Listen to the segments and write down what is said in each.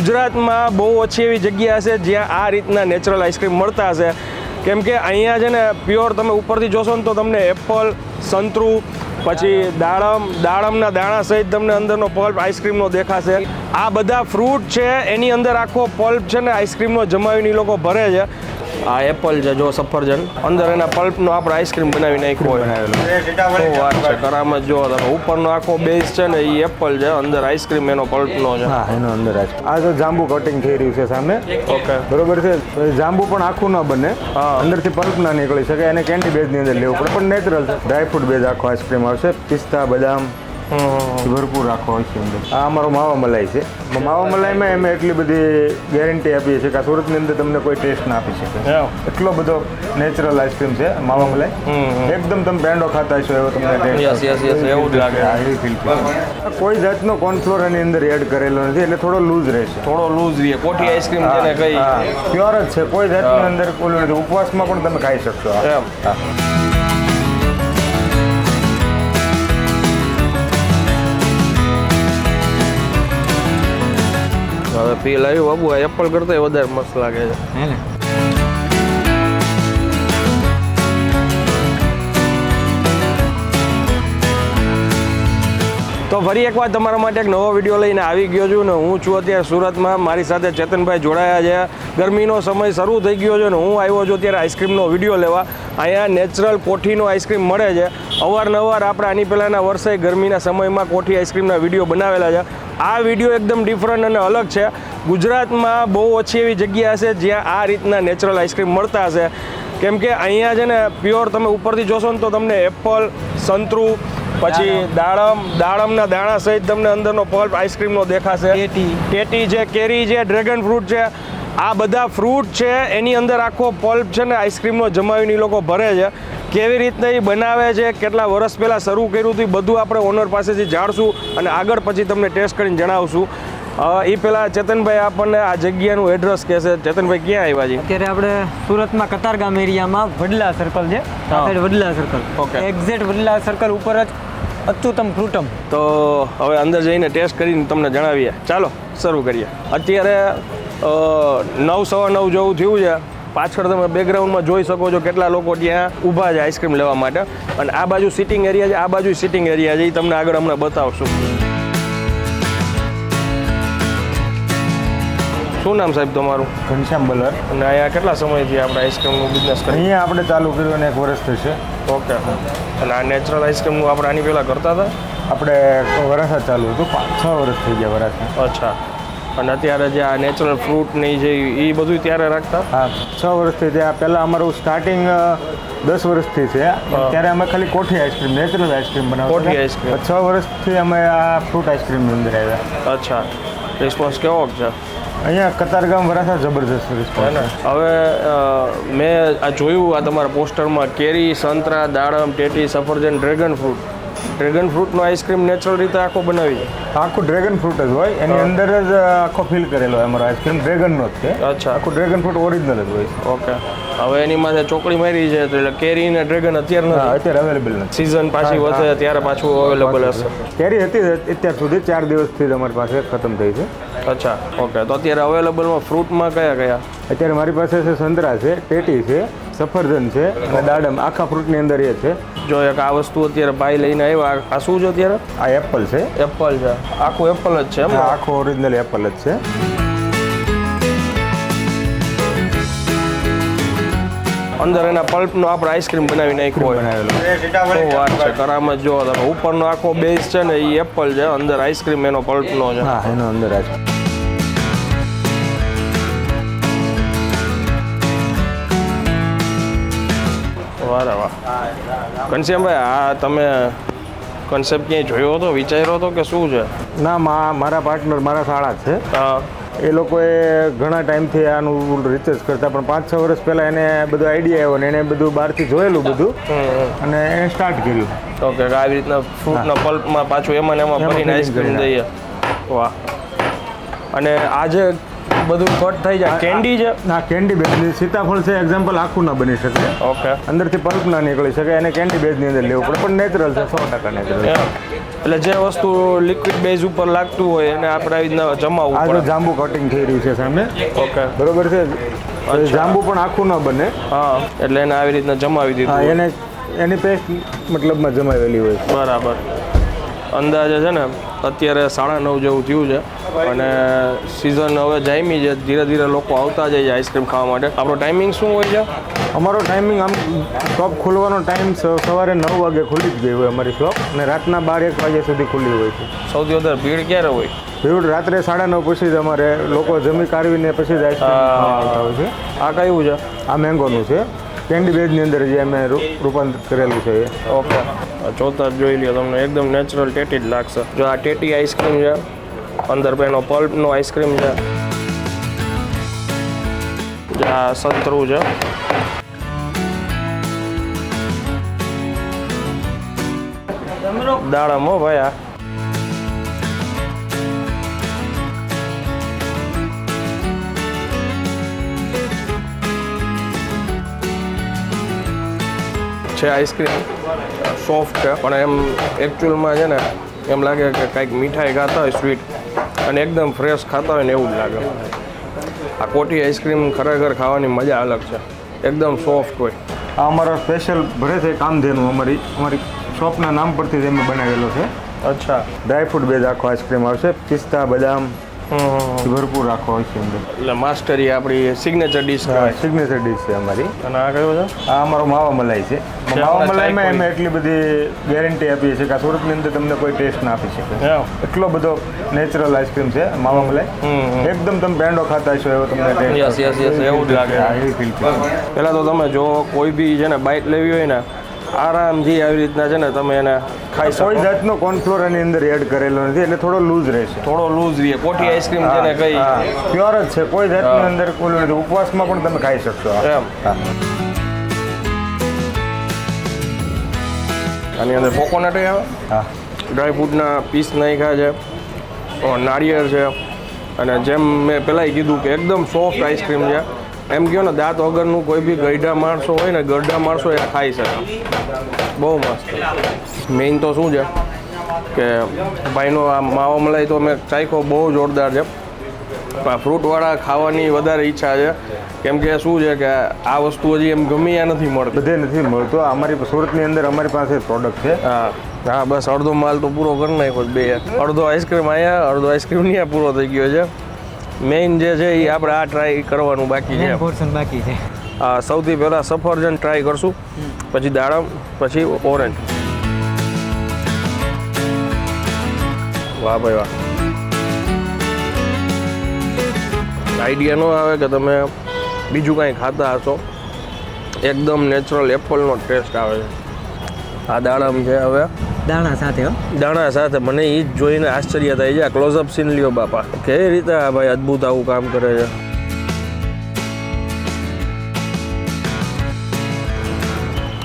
ગુજરાતમાં બહુ ઓછી એવી જગ્યા હશે જ્યાં આ રીતના નેચરલ આઈસ્ક્રીમ મળતા હશે, કેમ કે અહીંયા છે ને પ્યોર તમે ઉપરથી જોશો ને તો તમને એપલ, સંતરું, પછી દાડમના દાણા સહિત તમને અંદરનો પલ્પ આઈસ્ક્રીમનો દેખાશે. આ બધા ફ્રૂટ છે એની અંદર આખો પલ્પ છે ને આઈસ્ક્રીમનો જમાવીને લોકો ભરે છે. આ એપલ છે, જો સફરજન, અંદર એના પલ્પનો આપણે આઈસ્ક્રીમ બનાવી નાખ્યો બનાવેલો. વાત છે કરામત. જો તમે ઉપરનો આખો બેઝ છે ને એ એપલ છે, અંદર આઈસ્ક્રીમ એનો પલ્પનો છે. હા, એનો અંદર આ તો જાંબુ કટિંગ થઈ રહ્યું છે સામે. ઓકે, બરોબર છે. જાંબુ પણ આખું ન બને, અંદરથી પલ્પ ના નીકળી શકે, એને કેન્ડી બેઝની અંદર લેવું પડે, પણ નેચરલ છે. ડ્રાયફ્રૂટ બેઝ આખો આઈસ્ક્રીમ આવશે, પિસ્તા, બદામ ભરપૂર આખો હોય છે અંદર. આ અમારો માવા મલાઈ છે. માવા મલાઈમાં અમે એટલી બધી ગેરંટી આપીએ છીએ કે આ સુરતની અંદર તમને કોઈ ટેસ્ટ ના આપી શકે. એટલો બધો નેચરલ આઈસ્ક્રીમ છે માવા મલાઈ. એકદમ તમે બ્રેન્ડો ખાતા હશો એવો તમને ટેસ્ટ એવું જ લાગે. એવી ફીલ થાય. કોઈ જાતનો કોર્નફ્લોર એની અંદર એડ કરેલો નથી, એટલે થોડો લૂઝ રહેશે. થોડો લૂઝ રહે. કોઠી આઈસ્ક્રીમ જેને કઈ પ્યોર જ છે, કોઈ જાતની અંદર ઓલું નથી. ઉપવાસમાં પણ તમે ખાઈ શકશો. હવે ફીલ આવ્યું બાબુ, આ એપલ કરતા વધારે મસ્ત લાગે છે. તો ફરી એકવાર તમારા માટે એક નવો વિડીયો લઈને આવી ગયો છું ને હું છું અત્યારે સુરતમાં. મારી સાથે ચેતનભાઈ જોડાયા છે. ગરમીનો સમય શરૂ થઈ ગયો છે ને હું આવ્યો છું અત્યારે આઈસ્ક્રીમનો વિડીયો લેવા. અહીંયા નેચરલ કોઠીનો આઈસ્ક્રીમ મળે છે. અવારનવાર આપણે આની પહેલાંના વર્ષે ગરમીના સમયમાં કોઠી આઈસ્ક્રીમના વિડીયો બનાવેલા છે. આ વિડીયો એકદમ ડિફરન્ટ અને અલગ છે. ગુજરાતમાં બહુ ઓછી એવી જગ્યા હશે જ્યાં આ રીતના નેચરલ આઈસ્ક્રીમ મળતા હશે, કેમ કે અહીંયા છે ને પ્યોર તમે ઉપરથી જોશો ને તો તમને એપલ, સંતરું, પછી દાડમના દાણા સહિત તમને અંદરનો પલ્પ આઈસ્ક્રીમનો દેખાશે. ટેટી છે, કેરી છે, ડ્રેગન ફ્રૂટ છે. આ બધા ફ્રૂટ છે એની અંદર આખો પલ્પ છે ને આઈસ્ક્રીમનો જમાવીને લોકો ભરે છે. કેવી રીતના એ બનાવે છે, કેટલા વર્ષ પહેલાં શરૂ કર્યું હતું, બધું આપણે ઓનર પાસેથી જાણશું અને આગળ પછી તમને ટેસ્ટ કરીને જણાવશું. એ પહેલાં ચેતનભાઈ આપણને આ જગ્યાનું એડ્રેસ કહેશે. ચેતનભાઈ ક્યાં આવ્યા છે? અત્યારે આપણે સુરતમાં કતારગામ એરિયામાં વડલા સર્કલ છે. વડલા સર્કલ. ઓકે, એક્ઝેક્ટ વડલા સર્કલ ઉપર જ અચ્યુતમ ફ્રૂટમ. તો હવે અંદર જઈને ટેસ્ટ કરીને તમને જણાવીએ. ચાલો શરૂ કરીએ. અત્યારે 9:15 જેવું થયું છે. પાછળ તમે બેકગ્રાઉન્ડમાં જોઈ શકો છો કેટલા લોકો ત્યાં ઊભા છે આઈસ્ક્રીમ લેવા માટે. અને આ બાજુ સિટિંગ એરિયા છે, આ બાજુ સિટિંગ એરિયા છે, એ તમને આગળ હમણાં બતાવશું. શું નામ સાહેબ તમારું? ઘનશ્યામ બલર. અને અહીંયા કેટલા સમયથી આપણે આઈસ્ક્રીમનું બિઝનેસ કરીએ? અહીંયા આપણે ચાલુ કર્યું અને 1 વર્ષ થશે. ઓકે. અને આ નેચરલ આઈસ્ક્રીમનું આપણે આની પહેલાં કરતા હતા? આપણે વરાસા ચાલુ હતું, 5-6 વર્ષ થઈ ગયા વરાસા. અચ્છા. અને અત્યારે જે આ નેચરલ ફ્રૂટની જે એ બધું ત્યારે રાખતા? હા, 6 વર્ષથી ત્યાં. પહેલાં અમારું સ્ટાર્ટિંગ 10 વર્ષથી છે. ત્યારે અમે ખાલી કોઠી આઈસ્ક્રીમ, નેચરલ આઈસ્ક્રીમ બનાવતા. કોઠી આઈસ્ક્રીમ. 6 વર્ષથી અમે આ ફ્રૂટ આઈસ્ક્રીમની અંદર આવ્યા. અચ્છા. રિસ્પોન્સ કેવો છે? અહીંયા કતારગામ વરાસા જબરજસ્ત રિસ્પોન્સ. હવે મેં આ જોયું આ તમારા પોસ્ટરમાં કેરી, સંતરા, દાડમ, ટેટી, સફરજન, ડ્રેગન ફ્રૂટ. ડ્રેગન ફ્રૂટનો આઈસ્ક્રીમ નેચરલ રીતે આખો બનાવી છે? આખું ડ્રેગન ફ્રૂટ જ હોય, એની અંદર જ આખો ફિલ કરેલો હોય અમારો આઈસ્ક્રીમ. ડ્રેગનનો જ છે. અચ્છા. આખું ડ્રેગન ફ્રૂટ ઓરિજિનલ જ હોય. ઓકે. હવે એની માથે ચોકડી મારી છે એટલે કેરી અને ડ્રેગન અત્યારે નથી? અત્યારે અવેલેબલ નથી. સિઝન પાછી વધે ત્યારે પાછું અવેલેબલ હશે? કેરી હતી અત્યાર સુધી 4 દિવસથી જ અમારી પાસે ખતમ થઈ છે. અચ્છા. ઓકે. તો અત્યારે અવેલેબલમાં ફ્રૂટમાં કયા કયા? અત્યારે મારી પાસે છે સંતરા છે, ટેટી છે, સફરજન છે અને દાડમ. આખા ફ્રૂટની અંદર એ છે. જો એક આ વસ્તુ અત્યારે ભાઈ લઈને આવ્યા, આ શું છે અત્યારે? આ એપલ છે. એપલ છે. આખું એપલ જ છે એમ? આખું ઓરિજિનલ એપલ જ છે. અંદર એના પલ્પનો આપણે આઈસ્ક્રીમ બનાવી નાખ્યો બનાવેલો. વાત છે કરામત. જો તમે ઉપરનો આખો બેઝ છે ને એ એપલ છે, અંદર આઈસ્ક્રીમ એનો પલ્પનો છે. હા, એનો અંદર જ. વાહ વાહ. ઘનશ્યામભાઈ, આ તમે કોન્સેપ્ટ ક્યાંય જોયો હતો, વિચાર્યો હતો કે શું છે? ના, મારા પાર્ટનર મારા શાળા છે. હા. એ લોકોએ ઘણા ટાઈમથી આનું રિસર્ચ કરતા, પણ 5-6 વર્ષ પહેલાં એને બધો આઈડિયા આવ્યો ને એને બધું બહારથી જોયેલું બધું અને એને સ્ટાર્ટ કર્યું. ઓકે. આવી રીતના ફ્રૂટના પલ્પમાં પાછું એમાં ને એમાં ભરીને આઈસ્ક્રીમ દઈએ. વાહ. અને આ જે બધું કટ થઈ જાય કેન્ડી છે ના કેન્ડી બેઝની સીતાફળ છે એક્ઝામ્પલ આખું ના બની શકે ઓકે અંદરથી પલ્પ ના નીકળી શકે એને કેન્ડી બેઝની અંદર લેવું પડે પણ નેચરલ છે 100% નેચરલ એટલે જે વસ્તુ લિક્વિડ બેઝ ઉપર લાગતું હોય એને આપણે આવી રીતના જમાવવું આ જો પડે જાંબુ કટિંગ થઈ રહ્યું છે સામે ઓકે બરોબર છે જાંબુ પણ આખું ન બને હા એટલે એને આવી રીતના જમાવી હા દીધું એને એની પેસ્ટ મતલબમાં જમાવેલી હોય છે બરાબર અંદાજે છે ને અત્યારે 9:30 જેવું થયું છે અને સિઝન હવે જામી છે ધીરે ધીરે લોકો આવતા જાય છે આઈસ્ક્રીમ ખાવા માટે આપણો ટાઈમિંગ શું હોય છે અમારો ટાઈમિંગ આમ શોપ ખોલવાનો ટાઈમ સવારે 9 વાગે ખુલી જ ગઈ હોય અમારી શોપ અને રાતના 12-1 વાગ્યા સુધી ખુલ્લી હોય છે સૌથી વધારે ભીડ ક્યારે હોય ભીડ રાત્રે 9:30 પછી જ અમારે લોકો જમી કાઢવીને પછી જ આઈસ્ક્રીમ આવતા હોય છે આ કયું છે આ મેંગોનું છે કેન્ડી બેઝની અંદર જે અમે રૂપાંતર કરેલું છે એ ઓકે જોતા જ જોઈ લ્યો તમને એકદમ નેચરલ ટેટી જ લાગશે જો આ ટેટી આઈસ્ક્રીમ છે અંદર પેનો પલ્પનો આઈસ્ક્રીમ છે જે આ સંતરું છે દાડમ હો ભાઈ આ છે આઈસ્ક્રીમ સોફ્ટ છે પણ એમ એકચ્યુઅલમાં છે ને એમ લાગે કે કાંઈક મીઠાઈ ખાતા હોય સ્વીટ અને એકદમ ફ્રેશ ખાતા હોય ને એવું જ લાગે આ કોટી આઈસ્ક્રીમ ખરેખર ખાવાની મજા અલગ છે એકદમ સોફ્ટ હોય આ અમારો સ્પેશિયલ ભરે છે કામધેનું અમારી શોપના નામ પરથી જ અમે બનાવેલો છે અચ્છા ડ્રાયફ્રૂટ બેઝ આખો આઈસ્ક્રીમ આવશે પિસ્તા બદામ ભરપૂર આખો હોય છે અંદર એટલે માસ્ટરી આપણી સિગ્નેચર ડીશ કહેવાય સિગ્નેચર ડીશ છે અમારી અને આ કયો છે આ અમારો માવા મલાઈ છે માવા મલાઈમાં અમે એટલી બધી ગેરંટી આપીએ છીએ કે આ સુરતની અંદર તમને કોઈ ટેસ્ટ ના આપી શકે એટલો બધો નેચરલ આઈસ્ક્રીમ છે માવા મલાઈ એકદમ તમે પેંડો ખાતા છો એવો તમને યસ યસ યસ એવું જ લાગે એવી ફીલ છે પહેલાં તો તમે જો કોઈ બી છે ને બાઇટ લેવી હોય ને આરામથી આવી રીતના છે ને તમે એને ખાઈ શકો કોઈ જાતનો કોર્નફ્લોર એની અંદર એડ કરેલો નથી એટલે થોડો લૂઝ રહેશે થોડો લૂઝ રહે કોઠી આઈસ્ક્રીમ જેને કઈ પ્યોર જ છે કોઈ જાતની અંદર કોઈ નથી ઉપવાસમાં પણ તમે ખાઈ શકશો એમ આની અંદર કોકોનટ આવે હા ડ્રાયફ્રૂટના પીસ નાખ્યા છે નાળિયેર છે અને જેમ મેં પહેલાંય કીધું કે એકદમ સોફ્ટ આઈસ્ક્રીમ છે એમ કહો ને દાંત વગરનું કોઈ બી ગઈઢા માણસો હોય ને ગરડા માણસો એ ખાઈ શકે બહુ મસ્ત મેઇન તો શું છે કે ભાઈનો આ માવા મલાઈ તો મેં ચાખ્યો બહુ જોરદાર છે ફ્રૂટવાળા ખાવાની વધારે ઈચ્છા છે કેમ કે શું છે કે આ વસ્તુ હજી એમ ગમી યા નથી મળતી બધે નથી મળતો અમારી સુરતની અંદર અમારી પાસે પ્રોડક્ટ છે હા હા બસ અડધો માલ તો પૂરો કરી નાખ્યો બે અડધો આઈસ્ક્રીમ અહીંયા અડધો આઈસ્ક્રીમ ત્યાં પૂરો થઈ ગયો છે મેઇન જે છે એ આપણે આ ટ્રાય કરવાનું બાકી છે પોર્શન બાકી છે સૌથી પહેલાં સફરજન ટ્રાય કરશું પછી દાડમ પછી ઓરેન્જ વાહ ભાઈ વાહ આઈડિયા ન આવે કે તમે બીજું કાંઈ ખાતા હશો એકદમ નેચરલ એપલનો ટેસ્ટ આવે છે આ દાડમ છે હવે દાણા સાથે દાણા સાથે મને એ જ જોઈને આશ્ચર્ય થાય છે આ ક્લોઝઅપ સીન લ્યો બાપા કેવી રીતે આ ભાઈ અદ્ભુત આવું કામ કરે છે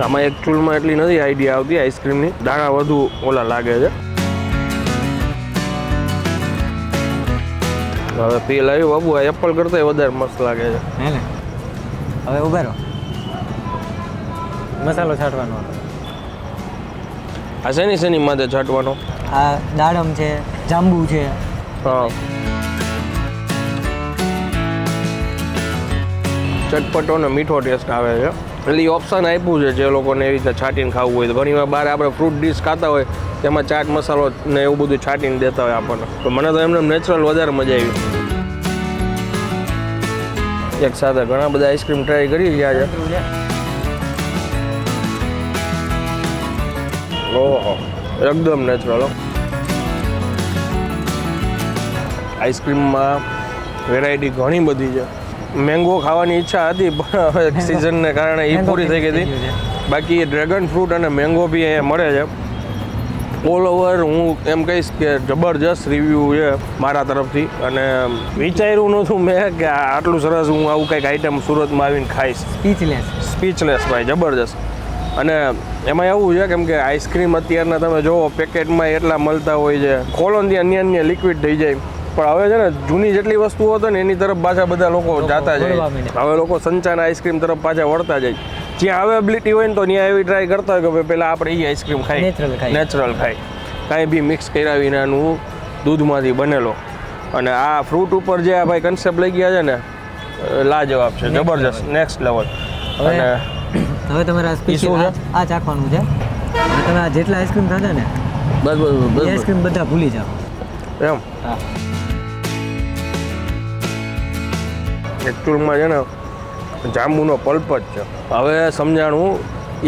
આમાં એકચ્યુઅલમાં એટલી નથી આઈડિયા આવતી આઈસ્ક્રીમની દાણા વધુ ઓલા લાગે છે હવે પી લાવ્યું બાબુ આ એપલ કરતાં વધારે મસ્ત લાગે છે હે ને હવે ઉભા રહો મસાલો છાંટવાનો આ શેની માથે છાંટવાનો આ દાડમ છે જાંબુ છે હા ચટપટો ને મીઠો ટેસ્ટ આવે છે એટલે એ ઓપ્શન આપ્યું છે જે લોકોને એવી રીતે છાંટીને ખાવું હોય તો ઘણીવાર બહાર આપણે ફ્રૂટ ડીશ ખાતા હોય તેમાં ચાટ મસાલો ને એવું બધું છાંટીને દેતા હોય આપણને તો મને તો એમને નેચરલ વધારે મજા આવી એક સાથે ઘણા બધા આઈસ્ક્રીમ ટ્રાય કરી રહ્યા છે ઓહો એકદમ નેચરલ આઈસ્ક્રીમમાં વેરાયટી ઘણી બધી છે મેંગો ખાવાની ઈચ્છા હતી પણ હવે સિઝનને કારણે એ પૂરી થઈ ગઈ હતી બાકી ડ્રેગન ફ્રૂટ અને મેંગો બી અહીંયા મળે છે ઓલ ઓવર હું એમ કહીશ કે જબરજસ્ત રિવ્યૂ છે મારા તરફથી અને વિચાર્યું નહોતું મેં કે આટલું સરસ હું આવું કંઈક આઈટમ સુરતમાં આવીને ખાઈશ સ્પીચલેસ ભાઈ જબરજસ્ત અને એમાં એવું છે કેમ કે આઈસ્ક્રીમ અત્યારના તમે જુઓ પેકેટમાં એટલા મળતા હોય છે ખોલો ને ત્યાં અન્ય લિક્વિડ થઈ જાય પણ હવે છે ને જૂની જેટલી વસ્તુઓ હતો ને એની તરફ પાછા બધા લોકો જાતા જાય. વળવા માંડ્યા. હવે લોકો સંચાના આઈસ્ક્રીમ તરફ પાછા વળતા જાય. જ્યાં અવેબિલિટી હોય ને તો ત્યાં એવી ટ્રાય કરતા હોય કે ભાઈ પહેલાં આપણે એ આઈસ્ક્રીમ Natural ખાઈએ. નેચરલ ખાઈ કાંઈ બી મિક્સ કર્યા વિનાનું દૂધમાંથી બનેલો. અને આ ફ્રૂટ ઉપર જે આ ભાઈ કન્સેપ્ટ લઈ ગયા છે ને લાજવાબ છે, જબરજસ્ત, નેક્સ્ટ લેવલ. અને હવે તમારે આ સ્પેશિયલ શું છે? આ ચાખવાનું છે અને તમે આ જેટલા આઈસ્ક્રીમ ખાધા ને બસ બસ એ બસ આઈસ્ક્રીમ બધા ભૂલી જાઓ. એમ હા. એકચ્યુઅલમાં છે ને જાંબુનો પલ્પ જ છે. હવે સમજાણું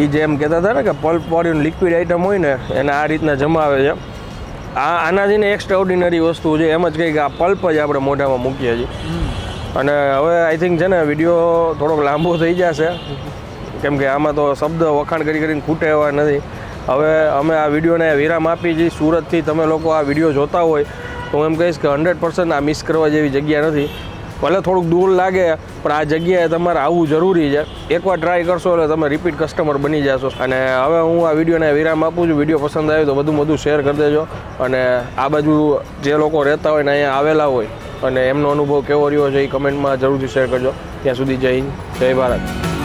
એ જેમ કહેતા હતા ને કે પલ્પ વાળીનું લિક્વિડ આઇટમ હોય ને એને આ રીતના જમાવે છે. આનાથી ને એક્સ્ટ્રા ઓર્ડિનરી વસ્તુ છે, એમ જ કહી કે આ પલ્પ જ આપણે મોઢામાં મૂકીએ છીએ. અને હવે આઈ થિંક છે ને વિડીયો થોડોક લાંબો થઈ જશે કેમ કે આમાં તો શબ્દ વખાણ કરીને ખૂટે એવા નથી. હવે અમે આ વિડીયોને વિરામ આપી છીએ. સુરતથી તમે લોકો આ વિડીયો જોતા હોય તો હું એમ કહીશ કે 100% આ મિસ કરવા જેવી જગ્યા નથી. ભલે થોડુંક દૂર લાગે પણ આ જગ્યાએ તમારે આવવું જરૂરી છે. એકવાર ટ્રાય કરશો એટલે તમે રિપીટ કસ્ટમર બની જશો. અને હવે હું આ વિડીયોને વિરામ આપું છું. વિડીયો પસંદ આવ્યો તો વધુ શેર કરી દેજો. અને આ બાજુ જે લોકો રહેતા હોય ને અહીંયા આવેલા હોય અને એમનો અનુભવ કેવો રહ્યો છે એ કમેન્ટમાં જરૂરથી શેર કરજો. ત્યાં સુધી જય હિન્દ, જય ભારત.